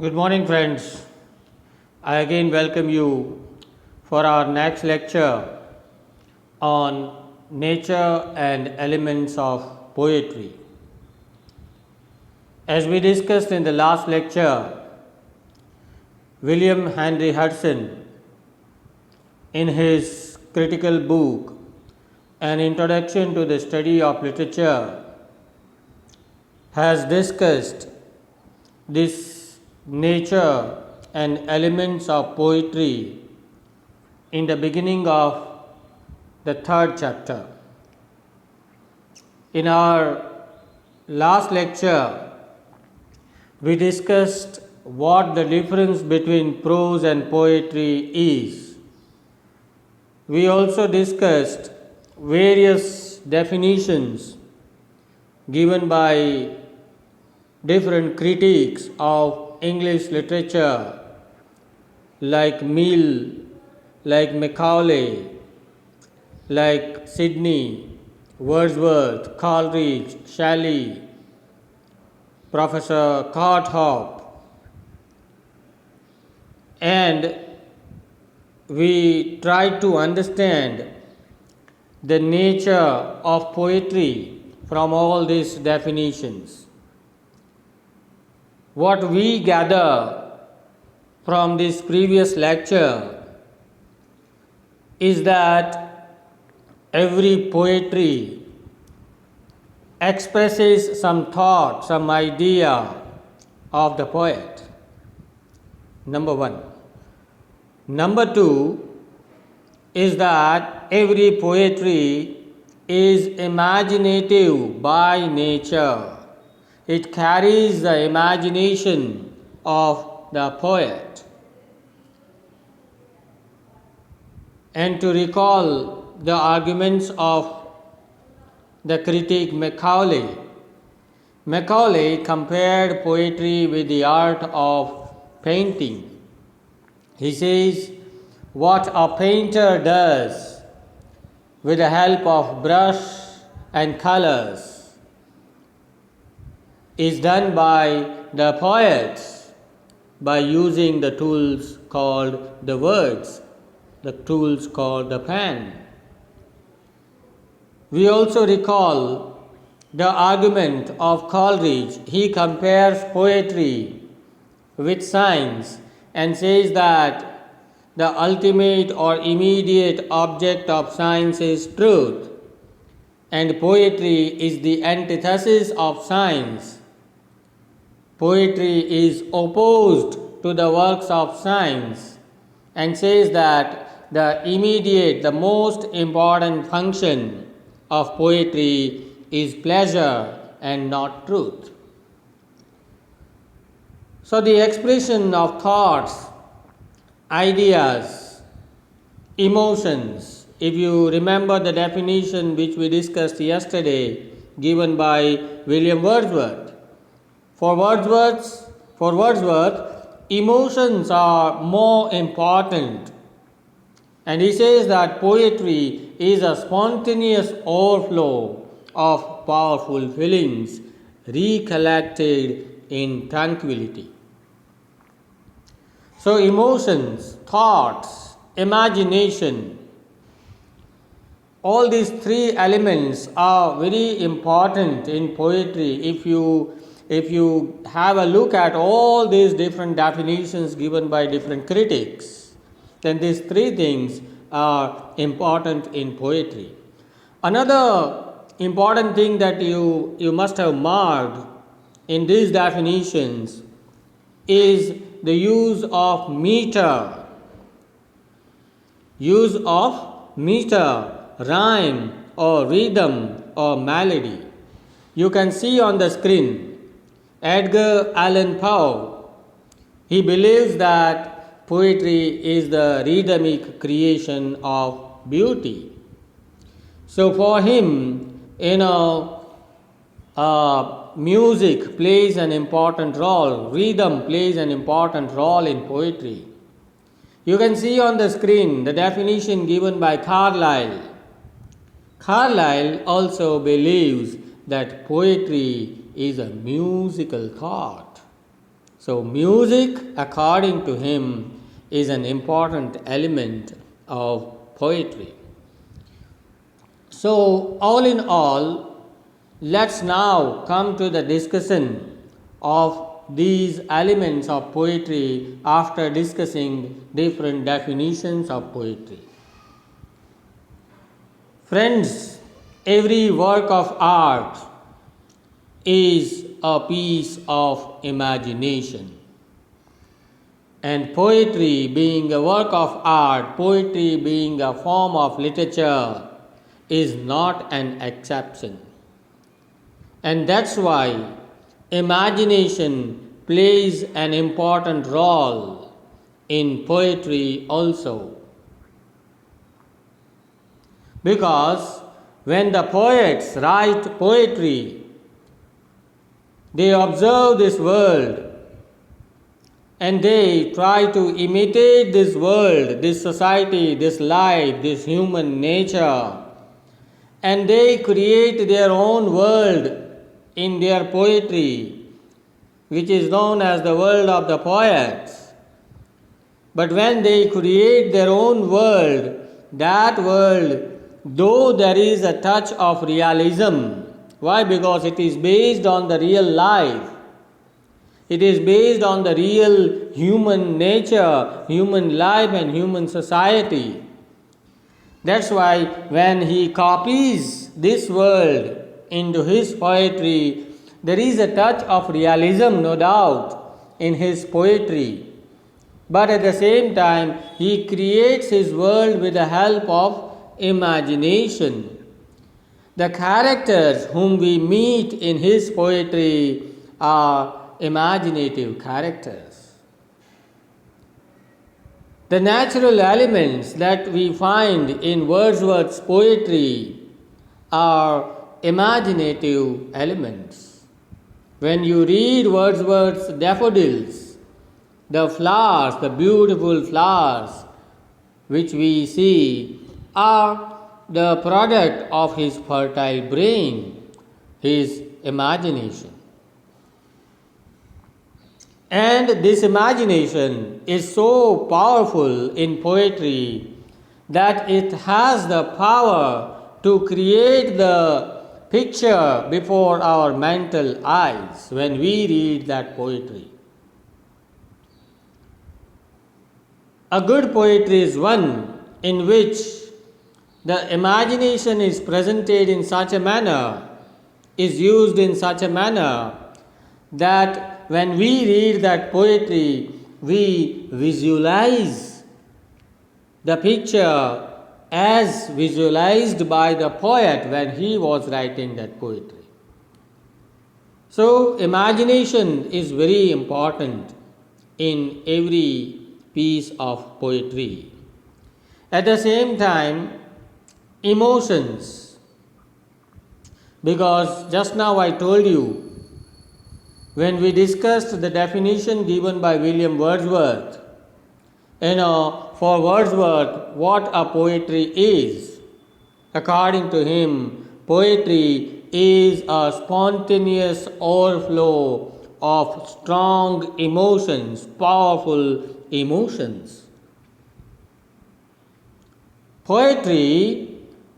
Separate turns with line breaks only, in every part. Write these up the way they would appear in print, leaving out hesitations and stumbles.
Good morning, friends. I again welcome you for our next lecture on nature and elements of poetry. As we discussed in the last lecture, William Henry Hudson, in his critical book, An Introduction to the Study of Literature, has discussed this nature and elements of poetry in the beginning of the third chapter. In our last lecture, we discussed what the difference between prose and poetry is. We also discussed various definitions given by different critics of English literature like Mill, like Macaulay, like Sidney, Wordsworth, Coleridge, Shelley, Professor Courthope, and we tried to understand the nature of poetry from all these definitions. What we gather from this previous lecture is that every poetry expresses some thought, some idea of the poet. Number one. Number two is that every poetry is imaginative by nature. It carries the imagination of the poet. And to recall the arguments of the critic Macaulay, Macaulay compared poetry with the art of painting. He says, what a painter does with the help of brush and colors is done by the poets by using the tools called the words, the tools called the pen. We also recall the argument of Coleridge. He compares poetry with science and says that the ultimate or immediate object of science is truth, and poetry is the antithesis of science. Poetry is opposed to the works of science and says that the immediate, the most important function of poetry is pleasure and not truth. So the expression of thoughts, ideas, emotions, if you remember the definition which we discussed yesterday given by William Wordsworth. For Wordsworth, emotions are more important. And he says that poetry is a spontaneous overflow of powerful feelings recollected in tranquility. So emotions, thoughts, imagination, all these three elements are very important in poetry. If you have a look at all these different definitions given by different critics, then these three things are important in poetry. Another important thing that you must have marked in these definitions is the use of meter. Use of meter, rhyme or rhythm or melody. You can see on the screen Edgar Allan Poe. He believes that poetry is the rhythmic creation of beauty. So for him, music plays an important role, rhythm plays an important role in poetry. You can see on the screen the definition given by Carlyle. Carlyle also believes that poetry is a musical thought. So, music, according to him, is an important element of poetry. So, all in all, let's now come to the discussion of these elements of poetry after discussing different definitions of poetry. Friends, every work of art is a piece of imagination. And poetry being a work of art, poetry being a form of literature, is not an exception. And that's why imagination plays an important role in poetry also. Because when the poets write poetry, they observe this world and they try to imitate this world, this society, this life, this human nature, and they create their own world in their poetry, which is known as the world of the poets. But when they create their own world, that world, though there is a touch of realism, why? Because it is based on the real life. It is based on the real human nature, human life and human society. That's why when he copies this world into his poetry, there is a touch of realism, no doubt, in his poetry. But at the same time, he creates his world with the help of imagination. The characters whom we meet in his poetry are imaginative characters. The natural elements that we find in Wordsworth's poetry are imaginative elements. When you read Wordsworth's daffodils, the flowers, the beautiful flowers which we see, are the product of his fertile brain, his imagination. And this imagination is so powerful in poetry that it has the power to create the picture before our mental eyes when we read that poetry. A good poetry is one in which the imagination is presented in such a manner, is used in such a manner that when we read that poetry, we visualize the picture as visualized by the poet when he was writing that poetry. So, imagination is very important in every piece of poetry. At the same time, emotions, because just now I told you, when we discussed the definition given by William Wordsworth, for Wordsworth, what a poetry is. According to him, poetry is a spontaneous overflow of strong emotions, powerful emotions. Poetry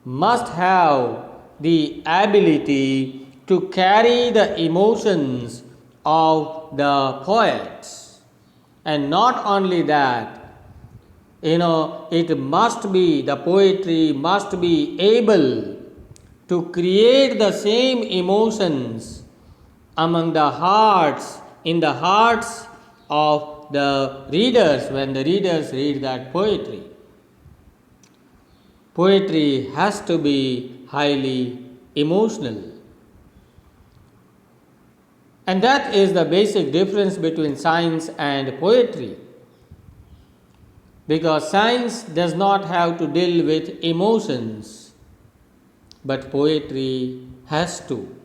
must have the ability to carry the emotions of the poets. And not only that, the poetry must be able to create the same emotions among the hearts, in the hearts of the readers when the readers read that poetry. Poetry has to be highly emotional. And that is the basic difference between science and poetry. Because science does not have to deal with emotions, but poetry has to.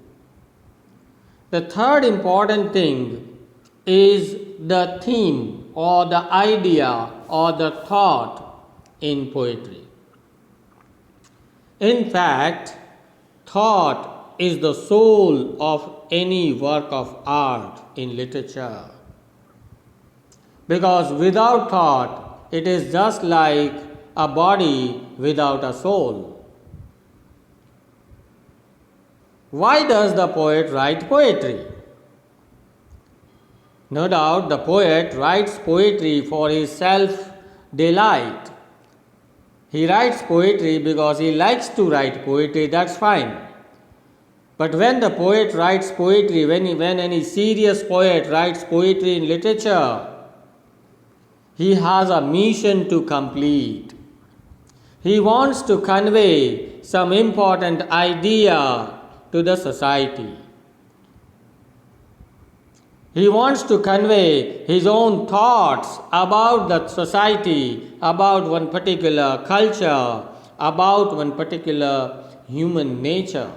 The third important thing is the theme or the idea or the thought in poetry. In fact, thought is the soul of any work of art in literature. Because without thought, it is just like a body without a soul. Why does the poet write poetry? No doubt the poet writes poetry for his self-delight. He writes poetry because he likes to write poetry, that's fine. But when the poet writes poetry, when any serious poet writes poetry in literature, he has a mission to complete. He wants to convey some important idea to the society. He wants to convey his own thoughts about the society, about one particular culture, about one particular human nature.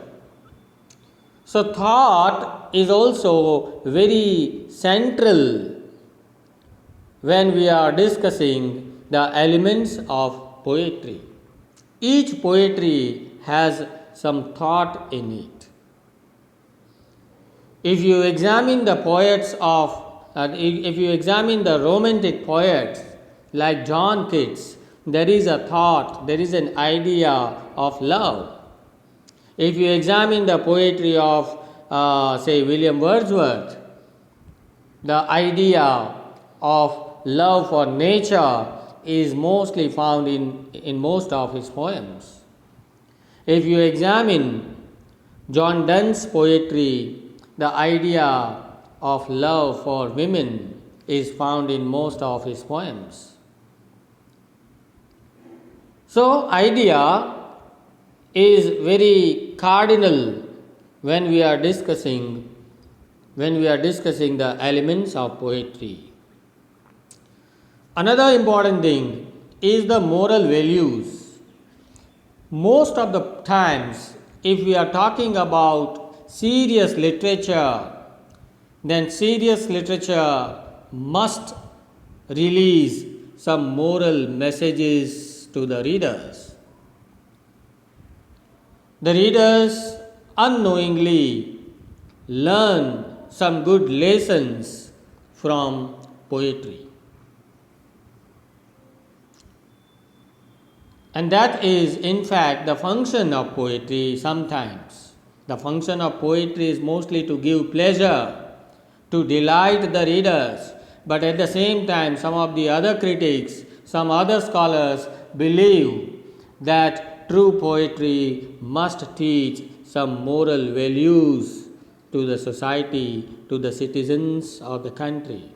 So thought is also very central when we are discussing the elements of poetry. Each poetry has some thought in it. If you examine the poets if you examine the romantic poets like John Keats, there is a thought, there is an idea of love. If you examine the poetry of, say, William Wordsworth, the idea of love for nature is mostly found in most of his poems. If you examine John Donne's poetry, the idea of love for women is found in most of his poems. So, idea is very cardinal when we are discussing the elements of poetry. Another important thing is the moral values. Most of the times, if we are talking about serious literature, then serious literature must release some moral messages to the readers. The readers unknowingly learn some good lessons from poetry. And that is, in fact, the function of poetry sometimes. The function of poetry is mostly to give pleasure, to delight the readers. But at the same time, some of the other critics, some other scholars believe that true poetry must teach some moral values to the society, to the citizens of the country.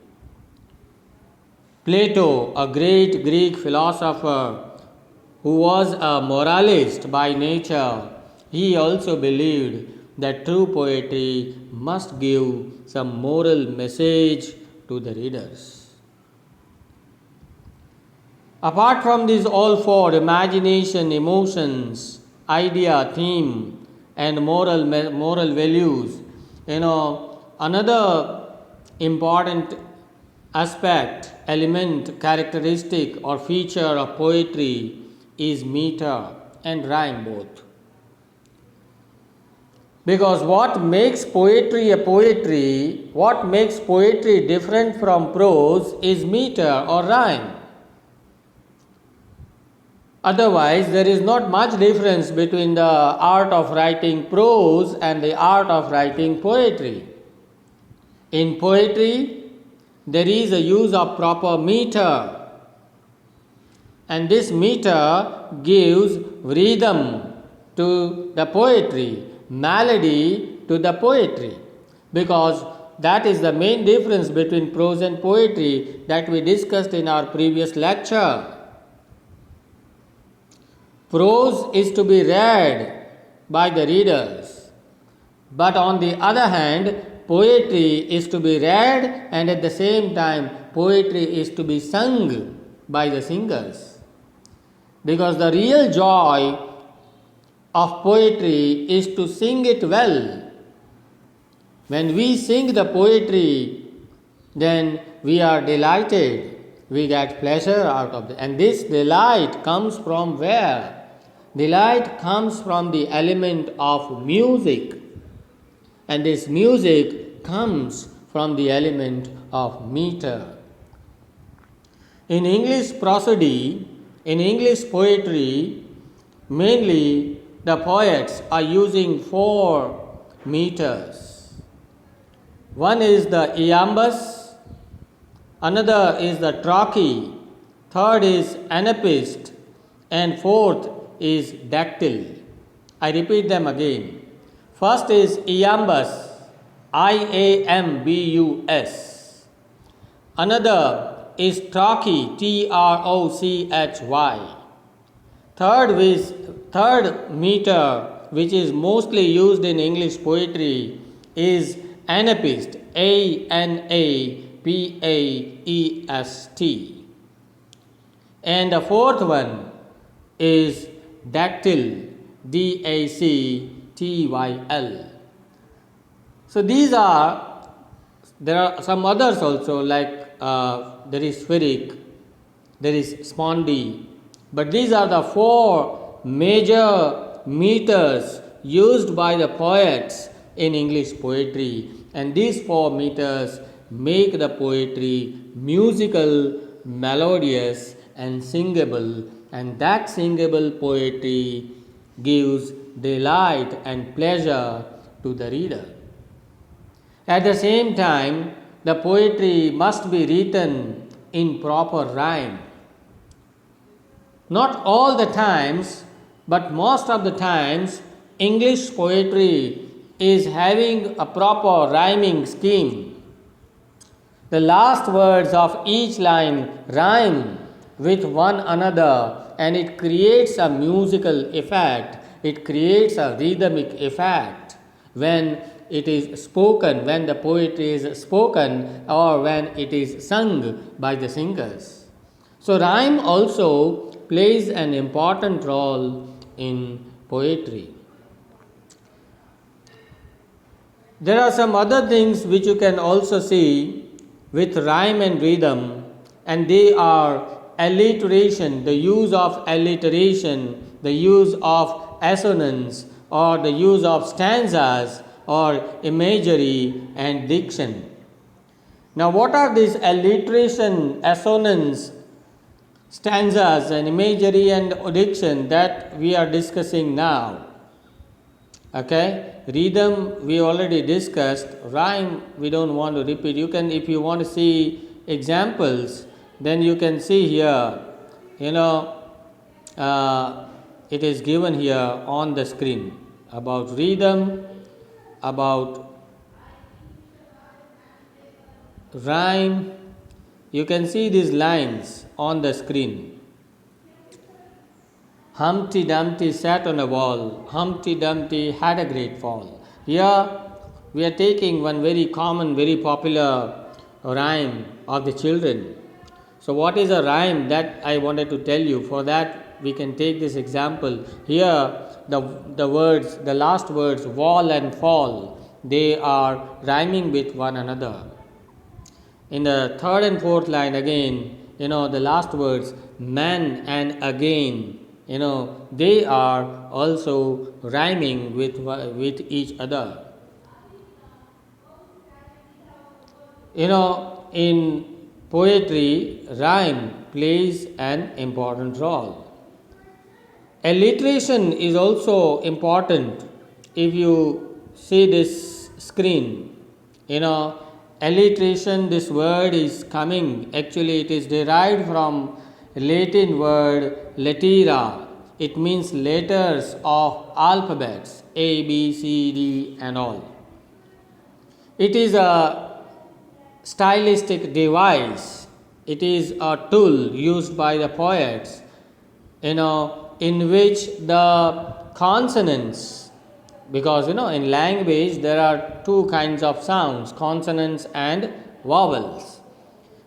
Plato, a great Greek philosopher who was a moralist by nature, he also believed that true poetry must give some moral message to the readers. Apart from these all four, imagination, emotions, idea, theme, and moral values, another important aspect, element, characteristic, or feature of poetry is meter and rhyme both. Because what makes poetry different from prose is meter or rhyme. Otherwise, there is not much difference between the art of writing prose and the art of writing poetry. In poetry, there is a use of proper meter, and this meter gives rhythm to the poetry, melody to the poetry, because that is the main difference between prose and poetry that we discussed in our previous lecture. Prose is to be read by the readers, but on the other hand, poetry is to be read, and at the same time, poetry is to be sung by the singers. Because the real joy of poetry is to sing it well. When we sing the poetry, then we are delighted, we get pleasure out of it. And this delight comes from where? Delight comes from the element of music, and this music comes from the element of meter. In English prosody, in English poetry, mainly the poets are using 4 meters. One is the iambus, another is the trochee, third is anapist, and fourth is dactyl. I repeat them again. First is iambus, iambus. Another is trochee, trochy. Third meter, which is mostly used in English poetry, is anapist, anapaest. And the fourth one is dactyl, dactyl. So there are some others also, like there is spheric, there is spondy, but these are the 4 major meters used by the poets in English poetry, and these 4 meters make the poetry musical, melodious, and singable, and that singable poetry gives delight and pleasure to the reader. At the same time, the poetry must be written in proper rhyme. Not all the times, but most of the times, English poetry is having a proper rhyming scheme. The last words of each line rhyme with one another, and it creates a musical effect, it creates a rhythmic effect when it is spoken, when the poetry is spoken, or when it is sung by the singers. So rhyme also plays an important role in poetry. There are some other things which you can also see with rhyme and rhythm, and they are alliteration, the use of alliteration, the use of assonance, or the use of stanzas, or imagery and diction. Now, what are these alliteration, assonance, stanzas, and imagery and diction that we are discussing now? Okay, rhythm we already discussed, rhyme we don't want to repeat. You can, if you want to see examples, then you can see here, it is given here on the screen about rhythm, about rhyme. You can see these lines on the screen. Humpty Dumpty sat on a wall, Humpty Dumpty had a great fall. Here we are taking one very common, very popular rhyme of the children. So what is a rhyme that I wanted to tell you? For that we can take this example. Here the words, the last words, wall and fall, they are rhyming with one another. In the third and fourth line again, the last words, man and again, they are also rhyming with each other. In poetry, rhyme plays an important role. Alliteration is also important. If you see this screen, alliteration, this word is coming, actually it is derived from Latin word latera. It means letters of alphabets, A, B, C, D and all. It is a stylistic device. It is a tool used by the poets, in which the consonants, because in language there are 2 kinds of sounds, consonants and vowels.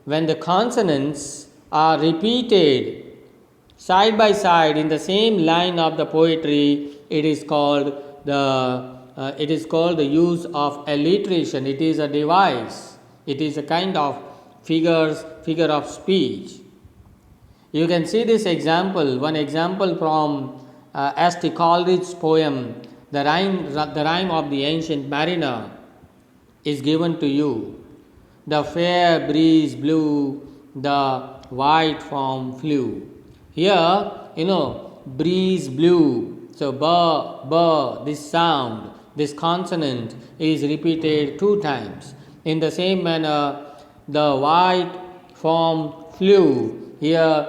When the consonants are repeated side by side in the same line of the poetry, it is called the use of alliteration. It is a device. It is a kind of figure of speech. You can see this example, one example from S.T. Coleridge's poem, the rhyme of the Ancient Mariner is given to you. The fair breeze blew the white form flew. Here, breeze blew. So, this sound, this consonant is repeated 2 times. In the same manner, the white form flew. Here,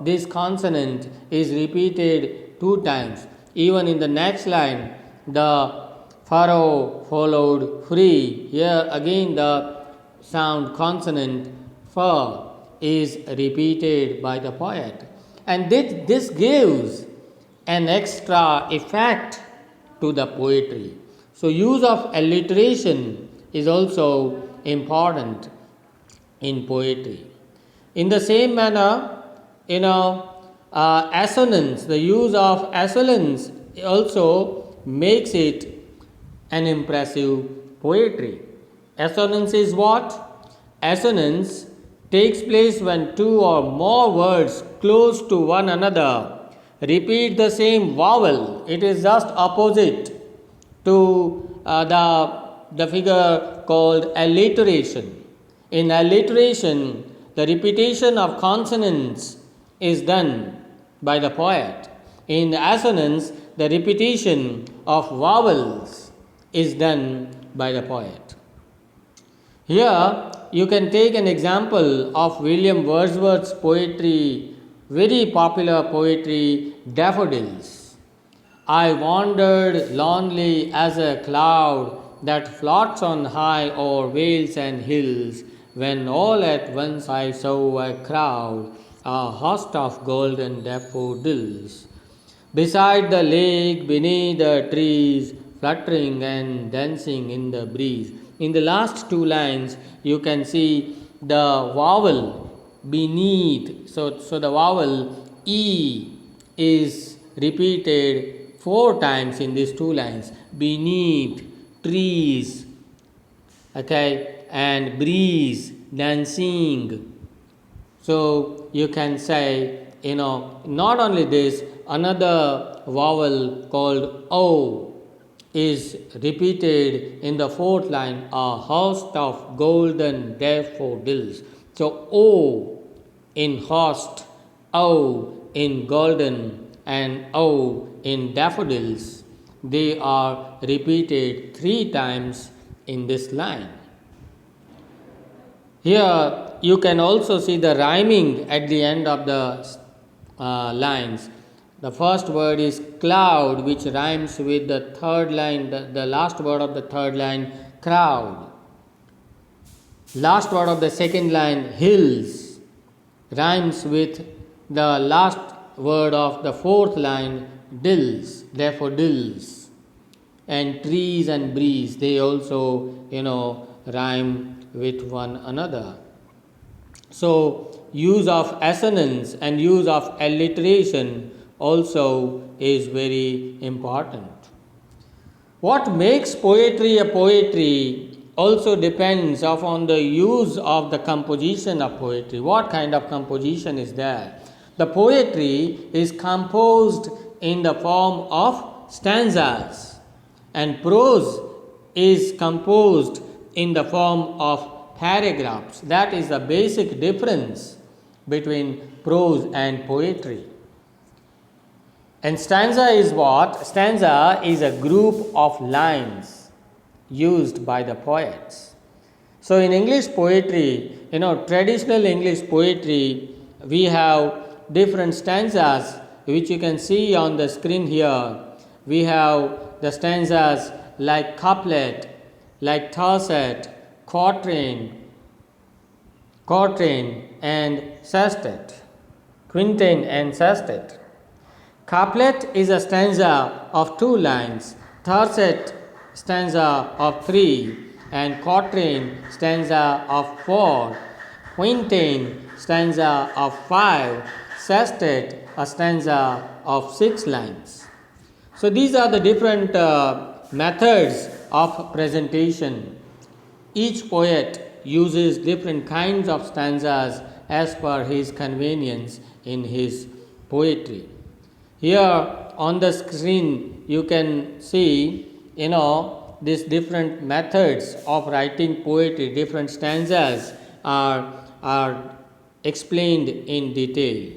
this consonant is repeated 2 times. Even in the next line, the furrow followed free. Here again the sound consonant fur is repeated by the poet. And this gives an extra effect to the poetry. So use of alliteration is also important in poetry. In the same manner, assonance, the use of assonance also makes it an impressive poetry. Assonance is what? Assonance takes place when 2 or more words close to one another repeat the same vowel. It is just opposite to the figure called alliteration. In alliteration, the repetition of consonants is done by the poet. In assonance, the repetition of vowels is done by the poet. Here, you can take an example of William Wordsworth's poetry, very popular poetry, Daffodils. I wandered lonely as a cloud that floats on high o'er vales and hills, when all at once I saw a crowd, a host of golden daffodils. Beside the lake, beneath the trees, fluttering and dancing in the breeze. In the last 2 lines, you can see the vowel beneath. So the vowel E is repeated 4 times in these 2 lines. Beneath, trees, and breeze, dancing. So you can say, not only this, another vowel called O is repeated in the 4th line, a host of golden daffodils. So O in host, O in golden, and O in daffodils, they are repeated 3 times in this line. Here you can also see the rhyming at the end of the lines. The first word is cloud, which rhymes with the 3rd line, the last word of the 3rd line, crowd. Last word of the 2nd line, hills, rhymes with the last word of the 4th line, dills, therefore dills. And trees and breeze, they also, rhyme with one another. So, use of assonance and use of alliteration also is very important. What makes poetry a poetry also depends upon the use of the composition of poetry. What kind of composition is there? The poetry is composed in the form of stanzas, and prose is composed in the form of paragraphs. That is the basic difference between prose and poetry. And stanza is what? Stanza is a group of lines used by the poets. So in English poetry, traditional English poetry, we have different stanzas which you can see on the screen here. We have the stanzas like couplet, like tercet, quatrain, and sestet, quintain and sestet. Couplet is a stanza of 2 lines, tercet stanza of 3, and quatrain stanza of 4, quintain stanza of 5, sestet a stanza of 6 lines. So these are the different methods of presentation. Each poet uses different kinds of stanzas as per his convenience in his poetry. Here on the screen you can see, these different methods of writing poetry, different stanzas are explained in detail.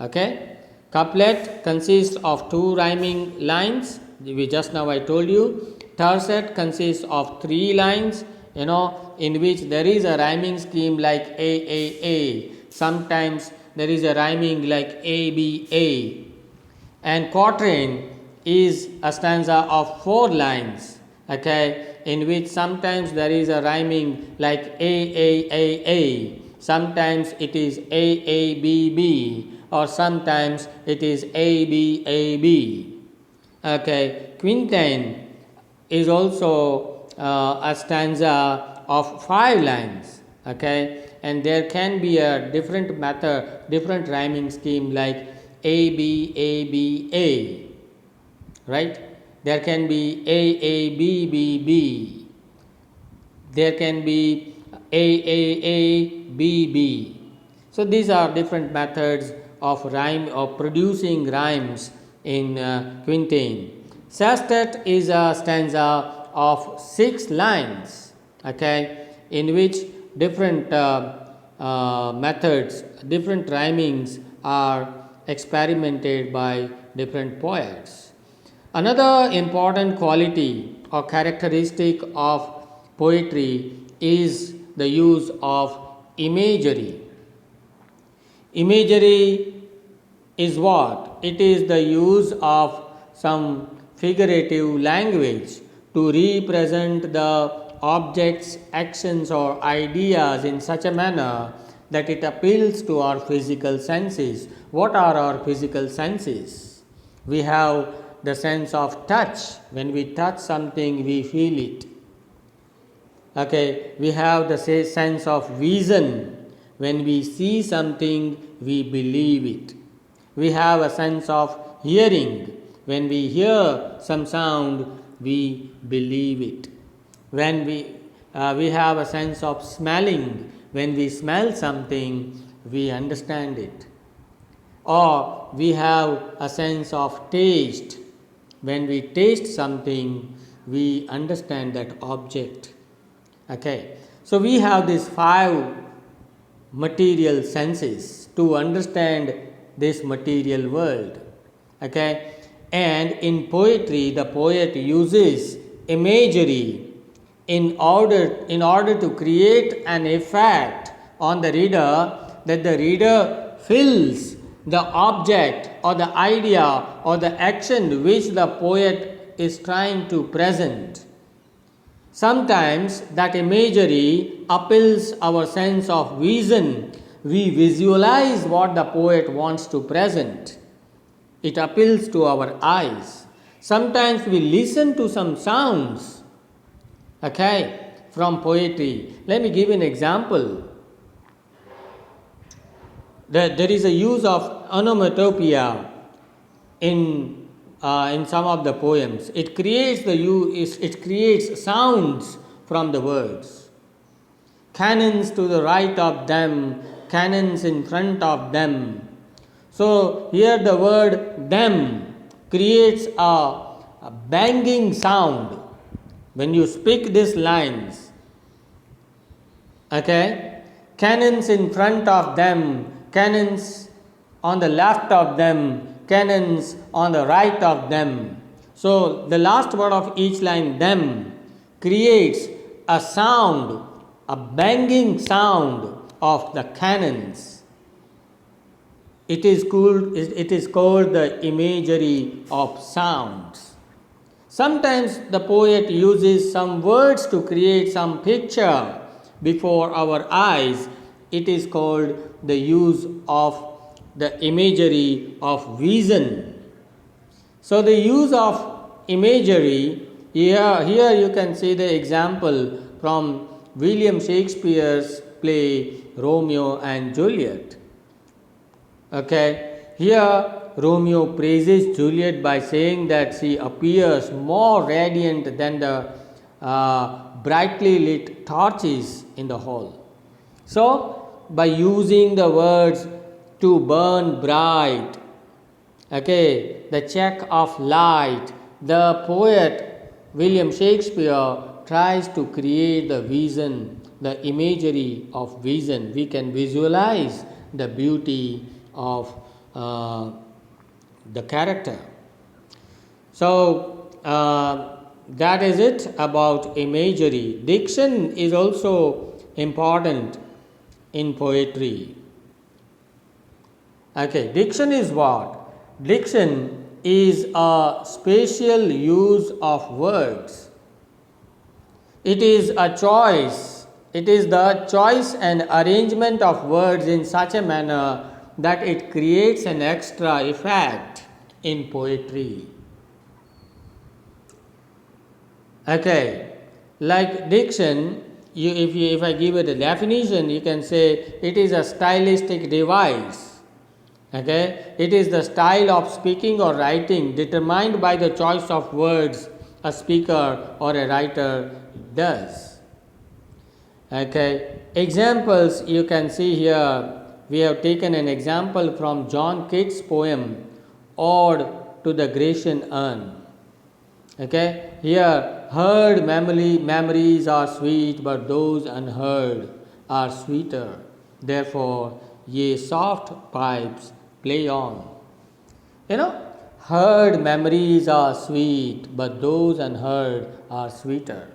Okay, couplet consists of two rhyming lines. We just now I told you. Tercet consists of three lines, in which there is a rhyming scheme like a. Sometimes there is a rhyming like a. And quatrain is a stanza of four lines, okay, in which sometimes there is a rhyming like a. Sometimes it is a, or sometimes it is a. Okay, quintain is also a stanza of five lines, okay, and there can be a different method, different rhyming scheme like a, right? There can be a, there can be a, so these are different methods of rhyme, of producing rhymes in quintain. Sestet is a stanza of six lines, okay, in which different methods, different rhymings are experimented by different poets. Another important quality or characteristic of poetry is the use of imagery. Imagery is what? It is the use of some figurative language to represent the objects, actions, or ideas in such a manner that it appeals to our physical senses. What are our physical senses? We have the sense of touch. When we touch something, we feel it. Okay, we have the sense of vision. When we see something, we believe it. We have a sense of hearing. When we hear some sound, we believe it. When we have a sense of smelling. When we smell something, we understand it. Or we have a sense of taste. When we taste something, we understand that object. Okay, so we have these five material senses to understand this material world. Okay, and in poetry, the poet uses imagery in order to create an effect on the reader, that the reader feels the object or the idea or the action which the poet is trying to present. Sometimes that imagery appeals our sense of vision. We visualize what the poet wants to present. It appeals to our eyes. Sometimes we listen to some sounds, okay, from poetry. Let me give an example. There is a use of onomatopoeia in some of the poems. It creates sounds from the words. Cannons to the right of them, cannons in front of them. So here the word them creates a banging sound when you speak these lines. Okay, cannons in front of them, cannons on the left of them, cannons on the right of them. So the last word of each line, them, creates a sound, a banging sound of the cannons. It is called the imagery of sounds. Sometimes the poet uses some words to create some picture before our eyes. It is called the use of the imagery of vision. So the use of imagery, here you can see the example from William Shakespeare's play Romeo and Juliet. Okay, here Romeo praises Juliet by saying that she appears more radiant than the brightly lit torches in the hall. So by using the words to burn bright, okay, the check of light, the poet William Shakespeare tries to create the vision the imagery of vision. We can visualize the beauty of the character. So, that is it about imagery. Diction is also important in poetry. Okay, diction is what? Diction is a spatial use of words. It is a choice. It is the choice and arrangement of words in such a manner that it creates an extra effect in poetry. Okay, like diction, if I give it a definition, you can say it is a stylistic device. Okay, it is the style of speaking or writing determined by the choice of words a speaker or a writer does. Okay, examples you can see here. We have taken an example from John Keats' poem Ode to the Grecian Urn. Okay, here heard memories are sweet, but those unheard are sweeter. Therefore, ye soft pipes play on. Heard memories are sweet, but those unheard are sweeter.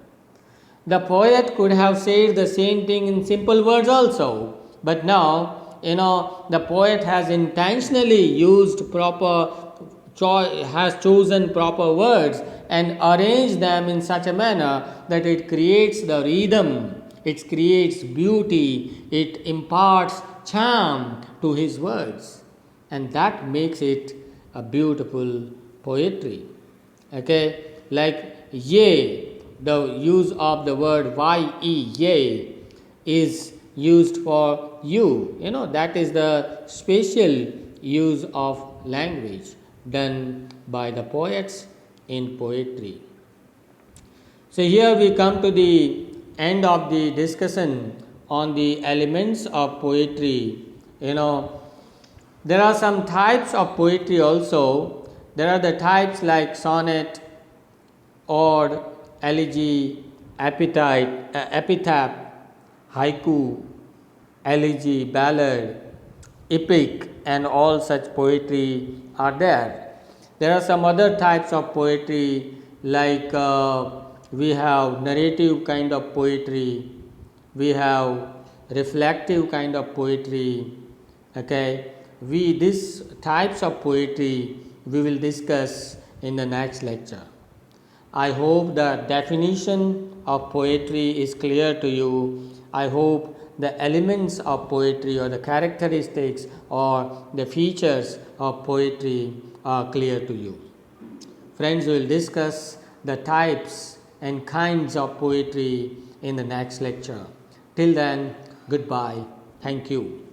The poet could have said the same thing in simple words also, but now, the poet has intentionally has chosen proper words and arranged them in such a manner that it creates the rhythm, it creates beauty, it imparts charm to his words, and that makes it a beautiful poetry. Okay, like ye, the use of the word ye is used for you. That is the spatial use of language done by the poets in poetry. So here we come to the end of the discussion on the elements of poetry. There are some types of poetry also. There are the types like sonnet, ode, elegy, epitaph, haiku, elegy, ballad, epic, and all such poetry are there. There are some other types of poetry like we have narrative kind of poetry, we have reflective kind of poetry. Okay, these types of poetry we will discuss in the next lecture. I hope the definition of poetry is clear to you. I hope the elements of poetry or the characteristics or the features of poetry are clear to you. Friends, we will discuss the types and kinds of poetry in the next lecture. Till then, goodbye. Thank you.